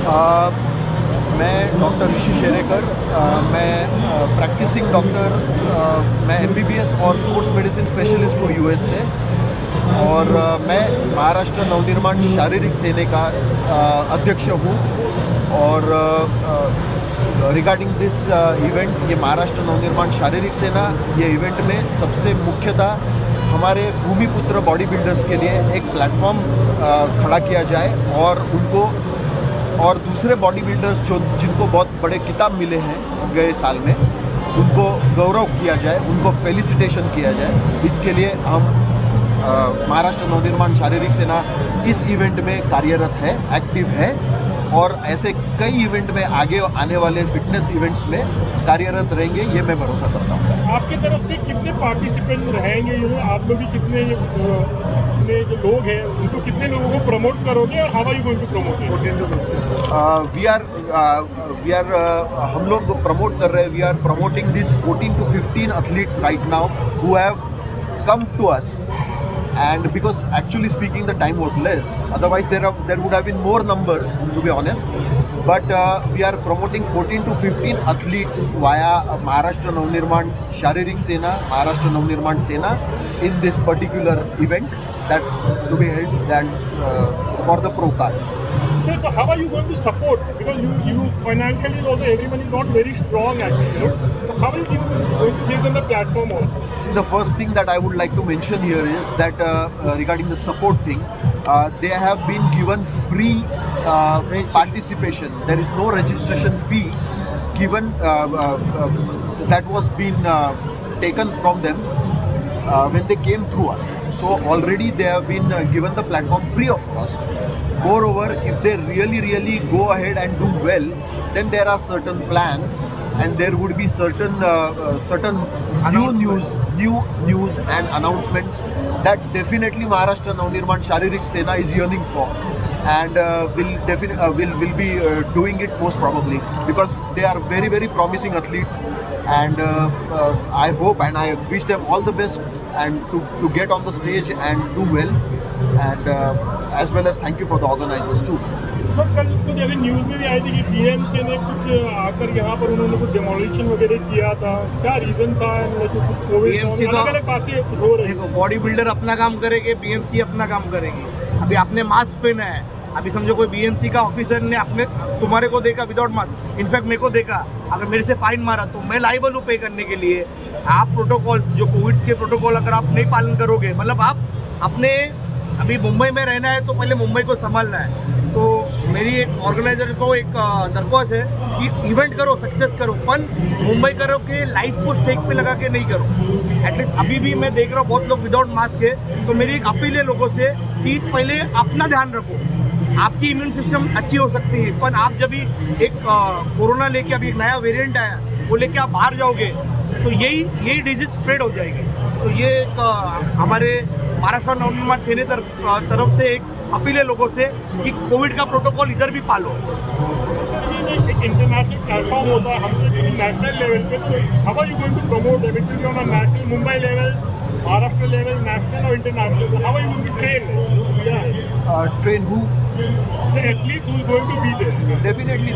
मैं डॉक्टर ऋषि शेरेकर, मैं practising doctor, मैं MBBS और स्पोर्ट्स मेडिसिन स्पेशलिस्ट हूँ US से। और मैं महाराष्ट्र नवनिर्माण शारीरिक सेना का अध्यक्ष हूँ। और रिगार्डिंग दिस इवेंट, ये महाराष्ट्र नवनिर्माण शारीरिक सेना, ये इवेंट में सबसे मुख्यतः हमारे भूमिपुत्र बॉडी बिल्डर्स के लिए एक प्लेटफॉर्म खड़ा किया जाए और उनको और दूसरे बॉडी बिल्डर्स जिनको बहुत बड़े खिताब मिले हैं गए साल में, उनको गौरव किया जाए, उनको फेलिसिटेशन किया जाए। इसके लिए हम महाराष्ट्र नवनिर्माण शारीरिक सेना इस इवेंट में कार्यरत है, एक्टिव है और ऐसे कई इवेंट में आगे आने वाले फिटनेस इवेंट्स में कार्यरत रहेंगे, ये मैं भरोसा करता हूँ। आपकी तरफ से कितने पार्टिसिपेंट रहेंगे? आप लोग भी कितने जो लोग हैं उनको कितने लोगों को प्रमोट करोगे और how are you going to promote? We are हम लोग प्रमोट कर रहे हैं। We are promoting this 14 to 15 athletes right now who have come to us. And because actually speaking the time was less, otherwise there would have been more numbers, to be honest. But we are promoting 14 to 15 athletes via Maharashtra Navnirman Sharirik Sena, Maharashtra Navnirman Sena in this particular event that's to be held and for the pro card. So how are you going to support? Because you financially also everyone is not very strong actually. So how are you going to give them the platform also? See, the first thing that I would like to mention here is that regarding the support thing, they have been given free participation. There is no registration fee given that was been taken from them when they came through us. So already they have been given the platform free of cost. Moreover, if they really go ahead and do well, then there are certain plans and there would be certain new news and announcements that definitely Maharashtra Navnirman Sharirik Sena is yearning for, and will be doing it most probably because they are very promising athletes. And I hope and I wish them all the best and to get on the stage and do well, and as well as thank you for the organizers too. Sir, कल कुछ अभी news में भी आई थी कि BMC ने कुछ आकर यहाँ पर उन्होंने कुछ डेमोलिशन वगैरह किया था, क्या रीज़न था? BMC तो अलग बातें कुछ हो रही है। बॉडी बिल्डर अपना काम करेंगे, BMC अपना काम करेगी। अभी आपने मास्क पहना है, अभी समझो कोई BMC का ऑफिसर ने अपने तुम्हारे को देखा विदाउट मास्क, इनफैक्ट मेरे को देखा, अगर मेरे से फाइन मारा तो मैं लाइबल हूँ पे करने के लिए। आप प्रोटोकॉल्स जो कोविड के प्रोटोकॉल अगर आप नहीं पालन करोगे, मतलब आप अपने अभी मुंबई में रहना है तो पहले मुंबई को संभालना है। तो मेरी एक ऑर्गेनाइजर को एक दरख्वास्त है कि इवेंट करो, सक्सेस करो, पर मुंबई करो के लाइफ को स्टेक पे लगा के नहीं करो। एटलीस्ट अभी भी मैं देख रहा हूँ बहुत लोग विदाउट मास्क है, तो मेरी एक अपील है लोगों से कि पहले अपना ध्यान रखो। आपकी इम्यून सिस्टम अच्छी हो सकती है, पर आप जब भी एक कोरोना लेके अभी एक नया वेरिएंट आया वो लेके आप बाहर जाओगे तो यही डिजीज स्प्रेड हो जाएगी। तो ये एक हमारे महाराष्ट्र नवनिर्माण सेना तरफ से एक अपील है लोगों से कि कोविड का प्रोटोकॉल इधर भी पालो। एक इंटरनेशनल प्लेटफॉर्म होता है, हम नेशनल लेवल पे, how are you going to promote it will on a national, Mumbai level, Maharashtra level, national और international? How are you going to Train who? The athletes who is going to be there. Definitely,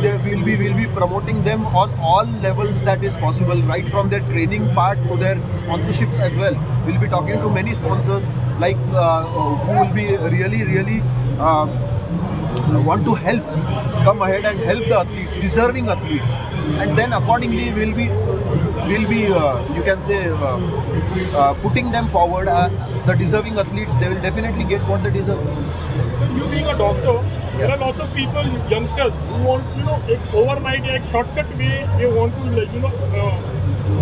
we'll be promoting them on all levels that is possible, right from their training part to their sponsorships as well. We'll be talking to many sponsors like who will be really want to come ahead and help the athletes, deserving athletes, and then accordingly we'll be you can say putting them forward. The deserving athletes, they will definitely get what they deserve. You being a doctor, there are lots of people, youngsters, who want एक overnight एक shortcut way, they want to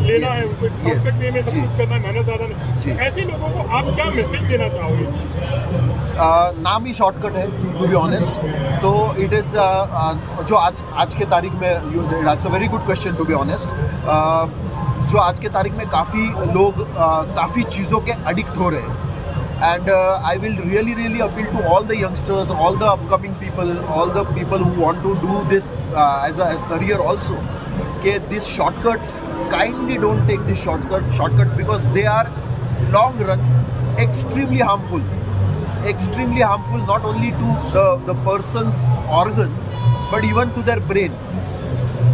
लेना है, shortcut way में सब कुछ करना है, मेहनत ज़्यादा नहीं। ऐसे लोगों को आप क्या मैसेज देना चाहोगे? नाम ही शॉर्टकट है, टू बी ऑनेस्ट। तो इट इज़ जो आज के तारीख में, that's a very good question to be honest. जो आज के तारीख में काफ़ी लोग काफ़ी चीज़ों के एडिक्ट हो रहे हैं, and I will really appeal to all the youngsters, all the upcoming people, all the people who want to do this as career also, okay, these shortcuts, kindly don't take these shortcuts because they are long run extremely harmful, extremely harmful not only to the person's organs but even to their brain.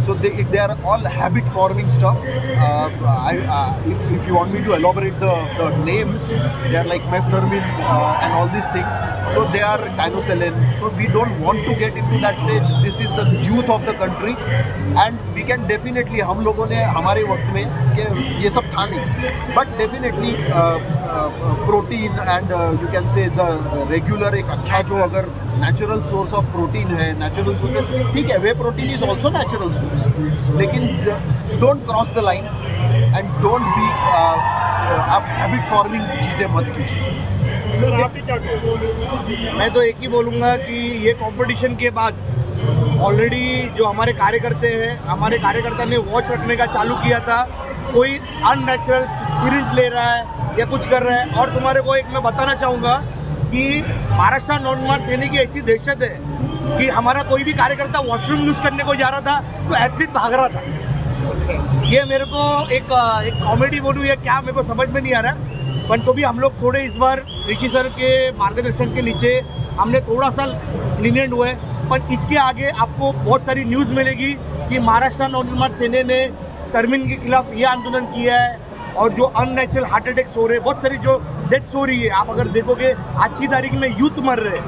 So they are all habit forming stuff. If you want me to elaborate the names, they are like metformin and all these things. So they are gynoselin. So we don't want to get into that stage. This is the youth of the country, and we can definitely, हम लोगों ने हमारे वक्त में कि ये सब था नहीं, but definitely protein and you can say the regular एक अच्छा जो अगर natural source of protein है, natural source है, ठीक है, whey protein is also natural source, लेकिन don't cross the line and don't be आप habit forming चीज़ें मत कीजिए। मैं तो एक ही बोलूँगा कि ये कंपटीशन के बाद ऑलरेडी जो हमारे कार्यकर्ता हैं, हमारे कार्यकर्ता ने वॉच रखने का चालू किया था, कोई अननेचुरल सीरीज ले रहा है या कुछ कर रहा है। और तुम्हारे को एक मैं बताना चाहूँगा कि महाराष्ट्र नवनिर्माण सेना की ऐसी दहशत है कि हमारा कोई भी कार्यकर्ता वॉशरूम यूज़ करने को जा रहा था तो एथलीट भाग रहा था। ये मेरे को एक कॉमेडी बोलूँ या क्या, मेरे को समझ में नहीं आ रहा, पर तो भी हम लोग थोड़े इस बार ऋषि सर के मार्गदर्शन के नीचे हमने थोड़ा सा लीनियंट हुए। पर इसके आगे आपको बहुत सारी न्यूज़ मिलेगी कि महाराष्ट्र नवनिर्माण सेना ने टर्मिन के खिलाफ ये आंदोलन किया है, और जो अननेचुरल हार्ट अटैक्स हो रहे हैं, बहुत सारी जो डेथ्स हो रही है, आप अगर देखोगे आज की तारीख में यूथ मर रहे हैं,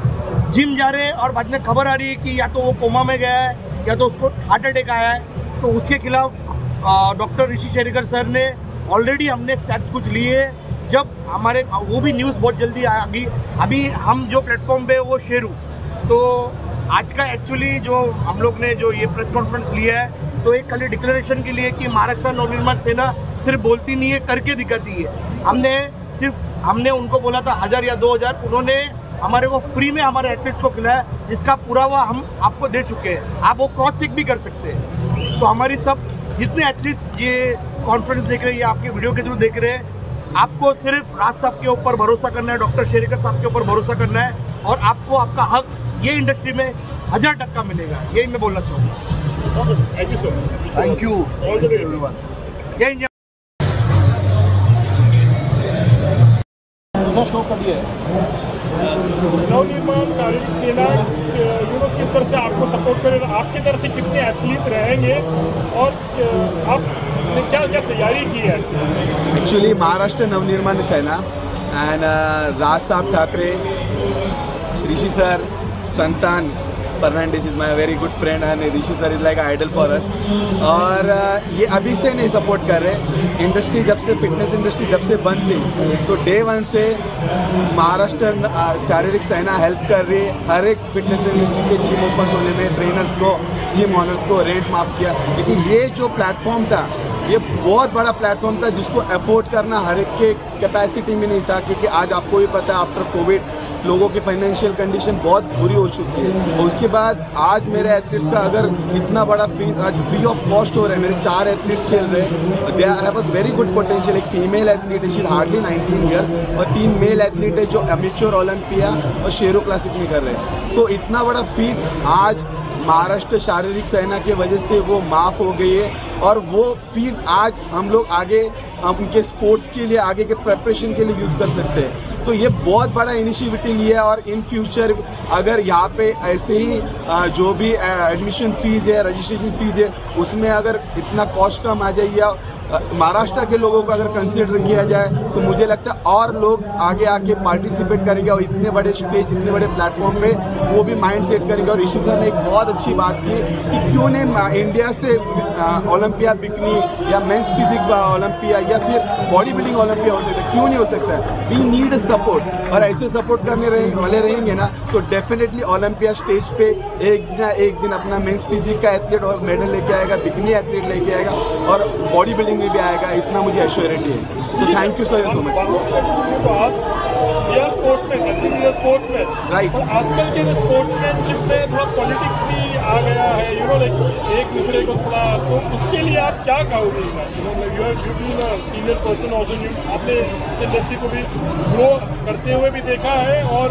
जिम जा रहे हैं और बाद में खबर आ रही है कि या तो वो कोमा में गया है या तो उसको हार्ट अटैक आया है। तो उसके खिलाफ डॉक्टर ऋषि शेरिकर सर ने ऑलरेडी हमने स्टेप्स कुछ लिए। जब हमारे वो भी न्यूज़ बहुत जल्दी आएगी, अभी हम जो प्लेटफॉर्म पे वो शेयर हूँ। तो आज का एक्चुअली जो हम लोग ने जो ये प्रेस कॉन्फ्रेंस लिया है, तो एक खाली डिक्लेरेशन के लिए कि महाराष्ट्र नवनिर्माण सेना सिर्फ बोलती नहीं है, करके दिखाती है। हमने उनको बोला था 1000 या 2000, उन्होंने हमारे को फ्री में हमारे एथलीट्स को खिलाया, जिसका पुरावा हम आपको दे चुके हैं। आप वो क्रॉस चेक भी कर सकते हैं। तो हमारी सब जितने एथलीट्स ये कॉन्फ्रेंस देख रहे हैं या आपके वीडियो के थ्रू देख रहे हैं, आपको सिर्फ राज साहब के ऊपर भरोसा करना है, डॉक्टर शेरिकर साहब के ऊपर भरोसा करना है, और आपको आपका हक ये इंडस्ट्री में 1000% मिलेगा। यही मैं बोलना चाहूँगा। Thank you everyone. जय हिंद। दूसरा शो कभी है? नवनिर्माण शारीरिक सेना किस तरह से आपको सपोर्ट करेगा, आपकी तरफ से कितने एथलीट रहेंगे और आपने क्या क्या तैयारी की है? एक्चुअली महाराष्ट्र नवनिर्माण सेना एंड राज साहब Thackeray, Rishi sir, Santan Fernandes is my very good friend and Rishi sir is like idol for us. और ये अभी से नहीं सपोर्ट कर रहे, इंडस्ट्री जब से फिटनेस इंडस्ट्री जब से बंद थी तो डे 1 से महाराष्ट्र शारीरिक सेना हेल्प कर रही है। हर एक फिटनेस इंडस्ट्री के जिम ओपन होने में ट्रेनर्स को, जिम ऑनर्स को रेंट माफ़ किया। लेकिन ये जो प्लेटफॉर्म था, ये बहुत बड़ा प्लेटफॉर्म था जिसको अफोर्ड करना हर एक के कैपेसिटी में नहीं था, क्योंकि आज आपको भी पता है आफ्टर कोविड लोगों की फाइनेंशियल कंडीशन बहुत बुरी हो चुकी है। और उसके बाद आज मेरे एथलीट्स का अगर इतना बड़ा फीस आज फ्री ऑफ कॉस्ट हो रहा है, मेरे 4 एथलीट्स खेल रहे हैं, they have a very good potential. एक फीमेल एथलीट है, शी इज हार्डली 19 ईयर्स, और 3 मेल एथलीट है जो एमेच्योर ओलंपिया और शेरो क्लासिक में कर रहे हैं। तो इतना बड़ा फीस आज महाराष्ट्र शारीरिक सेना की वजह से वो माफ़ हो गई है, और वो फीस आज हम लोग आगे उनके स्पोर्ट्स के लिए, आगे के प्रिपरेशन के लिए यूज़ कर सकते हैं। तो ये बहुत बड़ा इनिशिएटिव लिया है, और इन फ्यूचर अगर यहाँ पे ऐसे ही जो भी एडमिशन फ़ीस है, रजिस्ट्रेशन फ़ीस है, उसमें अगर इतना कॉस्ट कम आ जाए या महाराष्ट्र के लोगों को अगर कंसिडर किया जाए, तो मुझे लगता है और लोग आगे आके पार्टिसिपेट करेंगे, और इतने बड़े स्टेज, इतने बड़े प्लेटफॉर्म पे वो भी माइंड सेट करेंगे। और ऋषि सर ने एक बहुत अच्छी बात की कि क्यों नहीं इंडिया से ओलंपिया बिकनी या मेंस फिजिक ओलंपिया या फिर बॉडी बिल्डिंग ओलंपिया हो सकता है, क्यों नहीं हो सकता है? वी नीड सपोर्ट, और ऐसे सपोर्ट करने वाले रहेंगे ना तो डेफिनेटली ओलंपिया स्टेज पे एक दिन अपना मेंस फिजिक का एथलीट और मेडल लेके आएगा, बिकनी एथलीट लेके आएगा, और बॉडी बिल्डिंग में भी आएगा, इतना मुझे एश्योरिटी है। So thank you sir so much. Right, आजकल के स्पोर्ट्समैनशिप में थोड़ा पॉलिटिक्स भी आ गया है, एक दूसरे को थोड़ा, तो उसके लिए आप क्या कहोगे? सीनियर पर्सन ऑल्सो, आपने इस इंडस्ट्री को भी ग्रो करते हुए भी देखा है और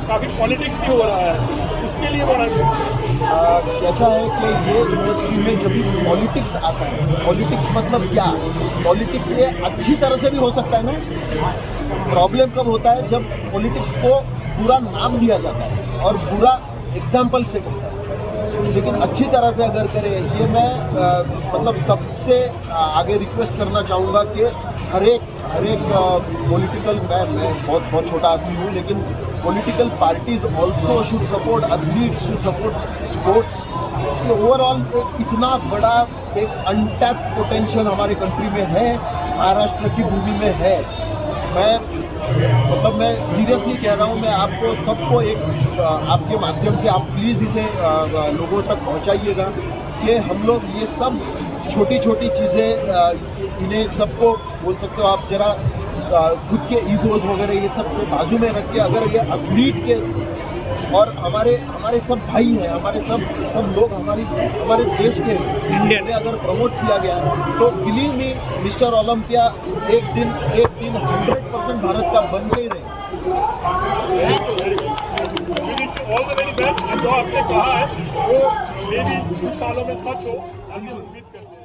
काफ़ी पॉलिटिक्स भी हो रहा है, उसके लिए बड़ा कैसा है कि ये इंडस्ट्री में जब भी पॉलिटिक्स आता है, पॉलिटिक्स मतलब क्या? पॉलिटिक्स ये अच्छी तरह से भी हो सकता है ना। प्रॉब्लम कब होता है? जब पॉलिटिक्स को बुरा नाम दिया जाता है और बुरा एग्जाम्पल से करता है, लेकिन अच्छी तरह से अगर करे, ये मैं मतलब सबसे आगे रिक्वेस्ट करना चाहूँगा कि हर एक पॉलिटिकल, मैं बहुत छोटा आदमी हूँ, लेकिन political parties also should support athletes, should support sports. Overall एक इतना बड़ा एक अनटैप्ड पोटेंशियल हमारे कंट्री में है, महाराष्ट्र की भूमि में है। मैं सीरियसली कह रहा हूँ, मैं आपको सबको एक आपके माध्यम से आप प्लीज़ इसे लोगों तक पहुँचाइएगा कि हम लोग ये सब छोटी छोटी चीज़ें इन्हें सबको बोल सकते हो आप, जरा खुद के ईगोज वगैरह ये सब को बाजू में रख के अगर ये एथलीट के और हमारे सब भाई हैं, हमारे सब लोग हमारे देश के इंडिया में अगर प्रमोट किया गया तो बिलीव मी मिस्टर ओलंपिया एक दिन 100% भारत का बन के ही रहेगा। All the very best. जो आपने कहा है वो मे भी कुछ सालों में सच हो, ऐसी उम्मीद करते हैं।